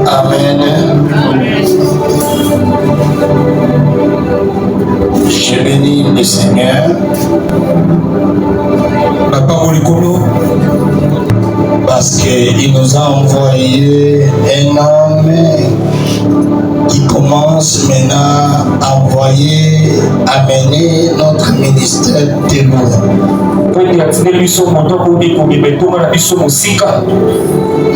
Amen. Je bénis le Seigneur. Papa Molikolo. Parce qu'il nous a envoyé un homme qui commence maintenant à envoyer, à mener notre ministère de loin.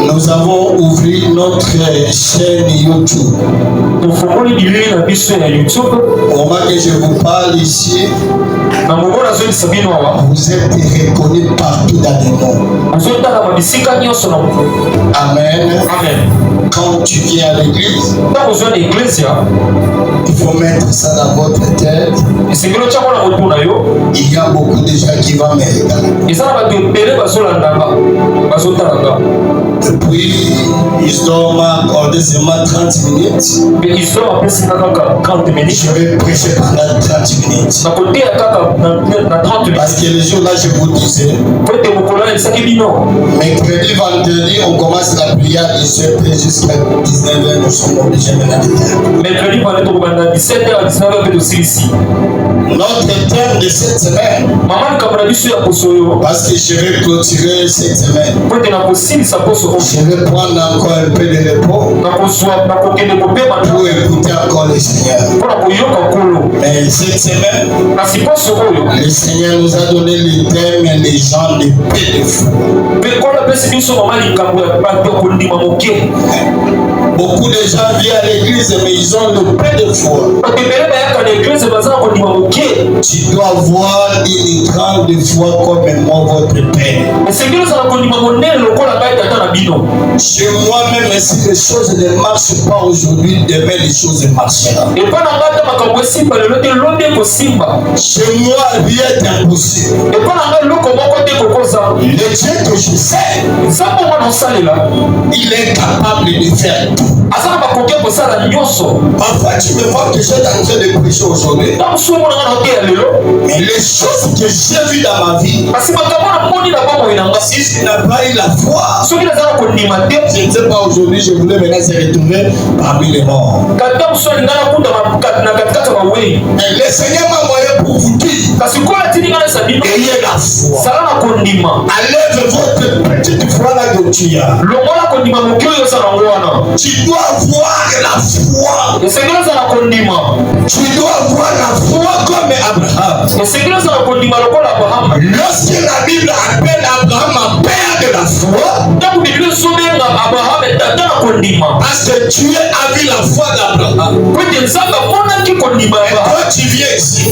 Nous avons ouvert notre chaîne YouTube. Au moment que je vous parle ici, vous êtes reconnus partout dans le monde. Amen. Amen. Quand tu viens à l'église, il faut mettre ça dans votre tête. Il y a beaucoup de gens qui vont me regarder. Et puis, ils doivent m'accorder seulement 30 minutes. Je vais prêcher pendant 30 minutes. Parce que les jours là, je vous disais, mercredi, vendredi, on commence la prière de 17h jusqu'à 19h. Nous sommes obligés maintenant de terminer. Mercredi, vendredi, 17h à 19h ici. Notre thème de cette semaine, parce que je vais clôturer cette semaine, je vais prendre encore un peu de repos pour écouter encore le Seigneur. Mais cette semaine, le Seigneur nous a donné le thème les gens de paix de foi. Beaucoup de gens viennent à l'église mais ils ont le paix de foi. Tu dois avoir une grande foi comme moi, votre Père. Chez moi-même, si les choses ne marchent pas aujourd'hui, demain les choses marcheront. Chez moi, rien n'est impossible. Le Dieu que je sais, il est capable de faire tout. Parfois, tu me vois que je suis en train de prêcher aujourd'hui. Mais les choses que j'ai vues dans ma vie, si je n'ai pas eu la foi, je ne sais pas aujourd'hui, je voulais maintenant se retrouver parmi les morts. Et le Seigneur m'a envoyé pour vous dire, ayez la foi. Enlève votre petite foi là que tu as. Tu dois avoir la foi. Tu dois avoir la foi comme Abraham. Lorsque la Bible appelle Abraham père de la foi, parce que Dieu a vu la foi d'Abraham. Et quand tu viens ici,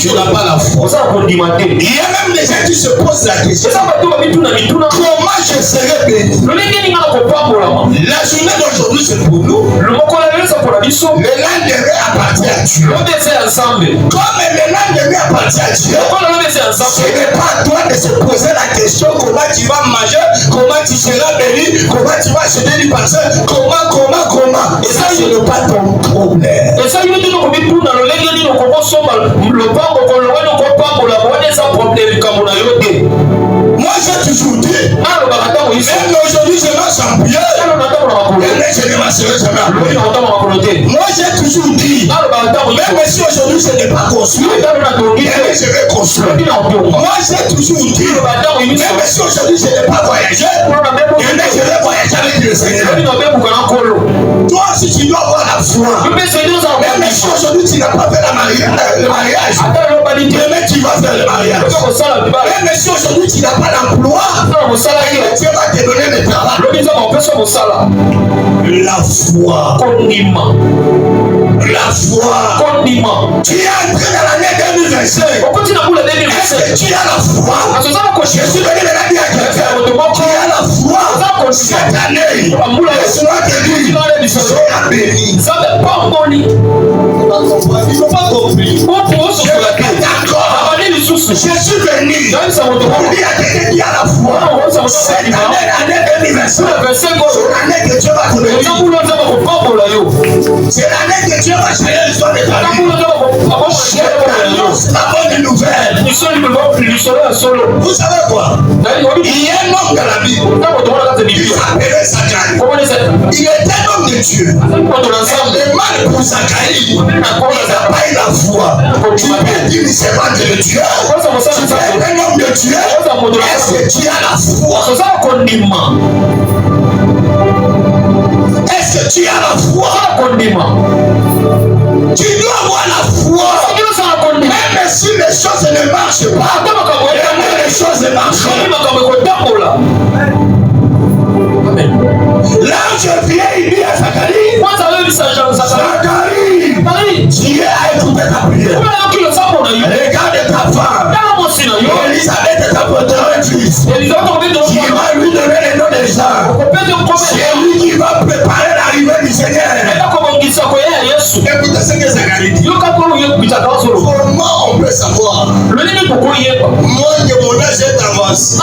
tu n'as pas la foi. Il y a même des gens qui se posent la question, comment je serai béni? La journée d'aujourd'hui c'est pour nous. Le lendemain appartient à Dieu. Comme le lendemain appartient à Dieu, ce n'est pas à toi de se poser la question comment tu vas manger, comment tu seras béni, comment tu vas acheter du parcelle, comment. Et ça, ce n'est pas ton problème. Moi j'ai toujours dit, même aujourd'hui je marche en prière, mais je ne marcherai jamais en prière. Moi j'ai toujours dit, même si aujourd'hui je n'ai pas construit, mais je vais construire. Moi j'ai toujours dit, même si aujourd'hui je n'ai pas voyagé, mais je vais voyager avec le Seigneur. Toi si tu dois avoir la foi, même si aujourd'hui tu n'as pas fait le mariage, demain tu vas faire le mariage. Même si aujourd'hui tu n'as pas d'emploi, Dieu va te donner le travail. La foi. La foi. Tu es entré dans l'année 2025. Est-ce que tu as la foi? Je suis venu maintenant dire à quelqu'un, tu as la foi cette année. Laisse-moi te dire, sois béni. Il ne faut pas compris. Je suis venu pour dire à quelqu'un qui a la foi. Cette année 2025, c'est l'année que Dieu va te donner. C'est l'année que Dieu va changer l'histoire de ta vie. Je t'annonce la bonne nouvelle. Vous savez quoi? Il y a un homme dans la Bible. Il s'appelait Satan. Il était Dieu. Le mal pour Zacharie, il n'a pas eu la foi. Tu peux dire seulement de Dieu. Tu es un homme de Dieu. Est-ce que tu as la foi? Est-ce que tu as la foi? Tu dois avoir la foi. Même si les choses ne marchent pas, même les choses marchent. L'ange vient, il dit à Zacharie, Zacharie, Dieu a écouté ta prière. Regarde ta femme. Elisabeth est ta protectrice. Il va lui donner les noms des gens. C'est lui qui va préparer l'arrivée du Seigneur. Écoutez ce que Zacharie dit. Comment on peut savoir? Moi, que mon âge est avancé.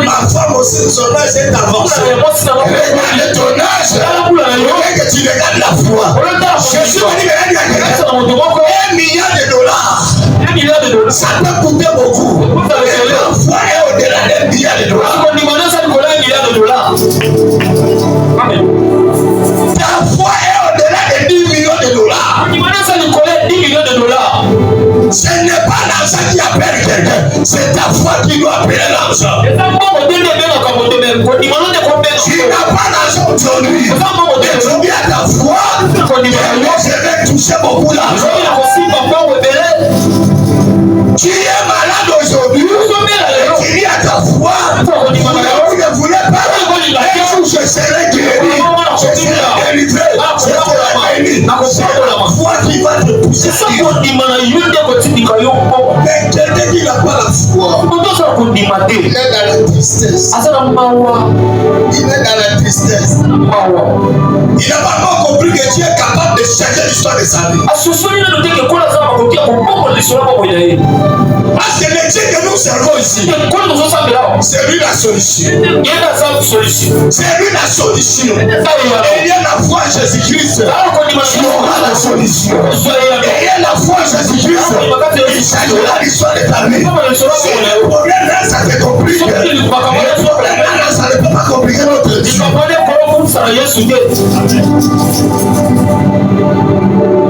Ma femme aussi, son âge est avancé. Regarde ton âge. Regarde que tu regardes la foi. Je suis venu $1 milliard. Ça peut coûter beaucoup. La foi est au-delà d'$1 milliard. Ta foi est au-delà de $10 millions. Ce n'est pas l'argent qui appelle quelqu'un, c'est ta foi qui doit appeler l'argent. Tu n'as pas l'argent aujourd'hui, mais tu as ta foi. Je vais toucher beaucoup d'argent. Tu es malade aujourd'hui, tu dis à ta foi, vous ne voulez pas, un jour je serai guéri, je serai délivré, je serai béni. C'est la foi qui va te pousser. Mais quelqu'un qui n'a pas la foi, il est dans la tristesse. Il est dans la tristesse. Il n'a pas encore compris que Dieu est capable de changer l'histoire de sa vie. Parce que le Dieu que nous servons ici, c'est lui la solution. C'est lui la solution. Et il y a la foi en Jésus-Christ. Il aura la solution. Et il y a la foi en Jésus-Christ. Il changera l'histoire de ta vie. Si le problème là, ça te complique. Le problème là, ça ne peut pas compliquer notre vie.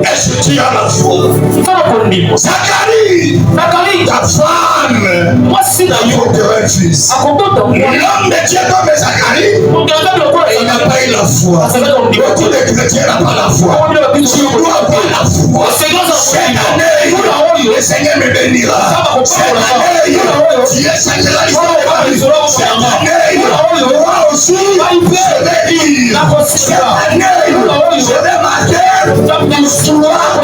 Est-ce que tu as la foi? Zacharie, ta femme a procuré un fils. L'homme de Dieu comme Zacharie, il n'a pas eu la foi. Beaucoup de chrétiens n'ont pas la foi. Tu dois avoir la foi. Cette année, le Seigneur me bénira. Cette année, Dieu changera l'histoire de ma vie. Cette année, moi aussi, je vais dire. Cette année, je vais marquer l'histoire.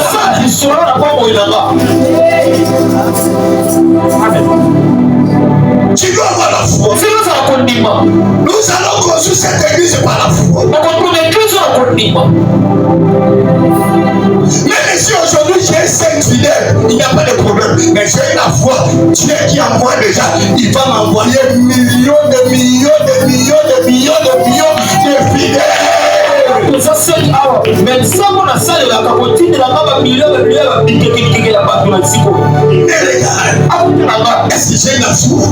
Tu dois avoir la foi. Nous allons construire cette église par la foi. Même si aujourd'hui j'ai 5 fidèles, il n'y a pas de problème. Mais j'ai la foi. Dieu qui envoie déjà, il va m'envoyer millions de millions de millions de millions de millions de fidèles. Mais regarde, est-ce que j'ai la foi?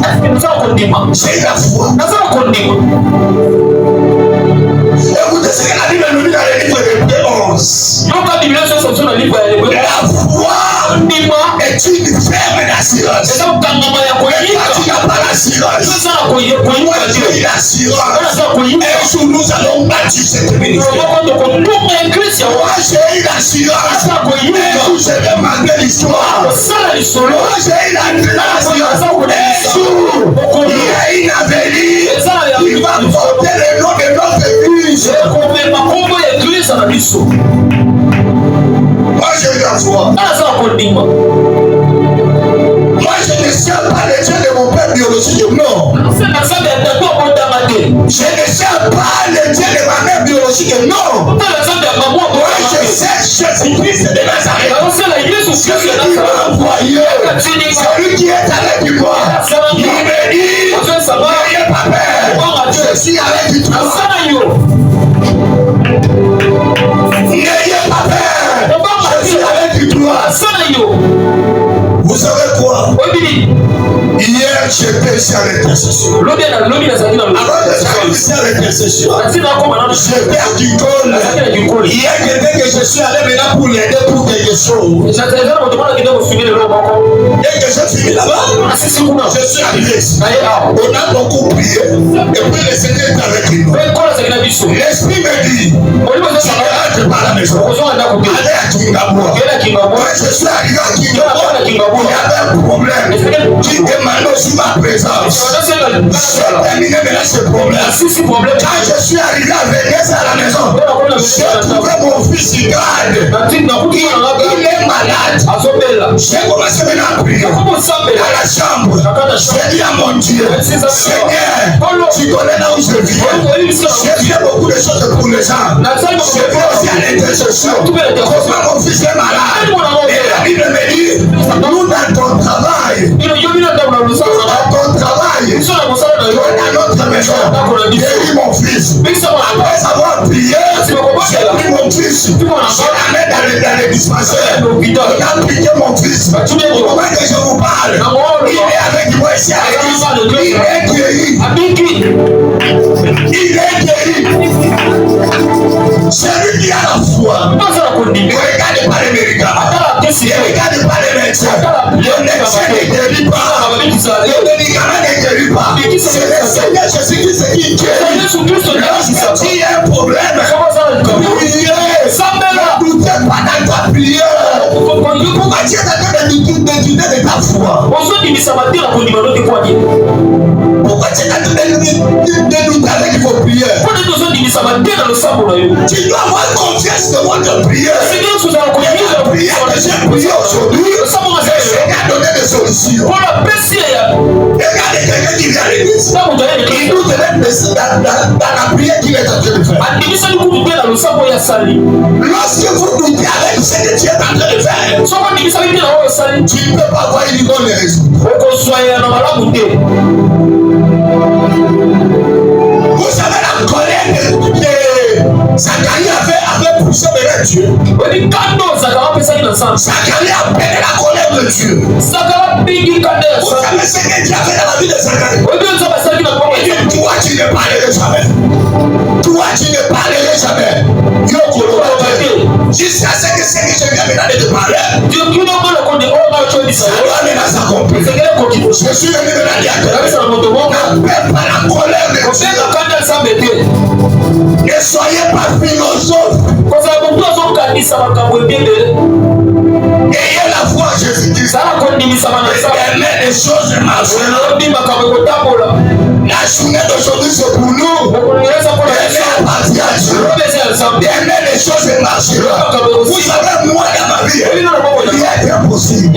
J'ai la foi. Écoutez ce que la Bible nous dit dans le livre de 11. La foi est une ferme d'assurance. Tu n'as pas l'assurance. Moi j'ai une assurance. Un jour nous allons bâtir cette ministère. Moi j'ai une assurance. Un jour je vais marquer l'histoire. Moi j'ai une assurance. Un jour il y a une avenir. Il va porter le nom de notre église. Moi j'ai eu la foi. Moi je ne sers pas le Dieu de mon père biologique, non. Je ne sers pas le Dieu de ma mère biologique, non. Moi je sers Jésus-Christ de Nazareth. Celui qui m'a envoyé, celui qui est avec moi. Il me dit, n'ayez pas peur, je suis avec toi. N'ayez pas peur, je suis avec toi. Vous savez quoi? Hier, j'étais ici à l'intercession. Avant de faire ici à l'intercession, j'étais à Ducol. Hier, dès que je suis allé maintenant pour l'aider pour quelque chose. Dès que j'ai fini là-bas, je suis arrivé ici. On a beaucoup prié. Et puis le Seigneur est avec nous. L'Esprit me dit, tu rentres par la maison. Allez à Kingaboua. Quand je suis arrivé à Kingaboua, il y avait un problème qui demandait aussi ma présence. J'ai terminé maintenant ce problème. Quand je suis arrivé à Venise à la maison, j'ai trouvé mon fils Igad. Il est malade. J'ai commencé maintenant à prier à la chambre. J'ai dit à mon Dieu, Seigneur, tu connais là où je viens. J'ai fait beaucoup de choses pour les gens. Je vais aussi à l'intercession. Comment mon fils est malade. Et la Bible me dit, nous dans ton travail, dans notre maison, guéris mon fils. Après avoir prié, j'ai pris mon fils. Je l'amène dans les dispensaires. On a prié mon fils. Au moment que je vous parle, il est avec moi ici à l'église. Il est guéri. Il est guéri. Celui qui a la foi. Ne regarde pas les médicaments. Ne regarde pas les médecins. Le médecin ne guérit pas. Le médicament ne guérit pas. C'est le Seigneur Jésus-Christ qui guérit. Lorsque tu as un problème, priez. Ne doutez pas dans ta prière. Pourquoi tu es en train de douter de ta foi? Pourquoi tu es en train de douter avec vos prières? Tu dois avoir confiance devant ta prière. La prière que j'ai priée aujourd'hui, le Seigneur a donné des solutions. Regardez quelqu'un qui vient à l'église. Il doute dans la prière qu'il est en train de faire. Lorsque vous doutez avec ce que tu es en train de faire, tu ne peux pas voir une bonne raison. Vous savez la colère de Zacharie avait poussé vers Dieu. Zacharie a pris la colère de Dieu. Vous savez ce que Dieu a fait dans la vie de Zacharie? Il dit, toi tu ne parlerais jamais. Toi tu ne parlerais jamais. Jusqu'à ce que je viens maintenant de te parler. Ça doit maintenant s'accomplir. Je suis venu maintenant dire que n'appelle pas la colère de Dieu. Ne soyez pas philosophe. Ayez la foi en Jésus-Christ. Et les choses marchent. La journée d'aujourd'hui c'est pour nous. Et partie à Dieu. Et les choses marcheront. Vous savez, moi dans ma vie, il est impossible.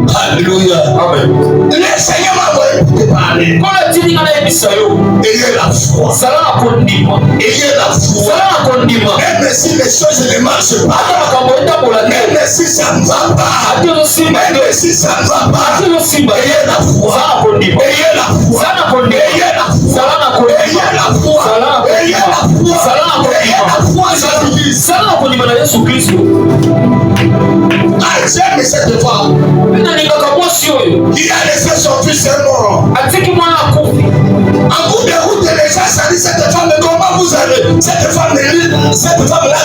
Alléluia. Amen. Le Seigneur m'a envoyé te parler. Ayez la foi. Ayez la foi. Même si les choses ne marchent pas, même si ça ne va pas, même si ça ne va pas, ayez la foi. Ayez la foi. Ayez la foi. Ayez la foi. Ayez la foi. J'aime cette femme qui a laissé son fils mort. En cours de route, les gens saluent cette femme. Comment vous allez? Cette femme-là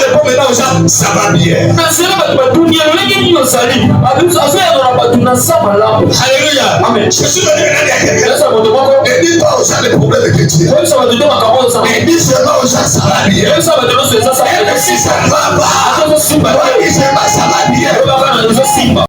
répond maintenant aux gens, ça va bien. Alléluia. Amen. Je suis venu maintenant à quelqu'un. Ne dis pas aux gens les problèmes que tu as. Ne dis seulement aux gens, ça va bien. Même si ça ne va pas, dis seulement ça va bien.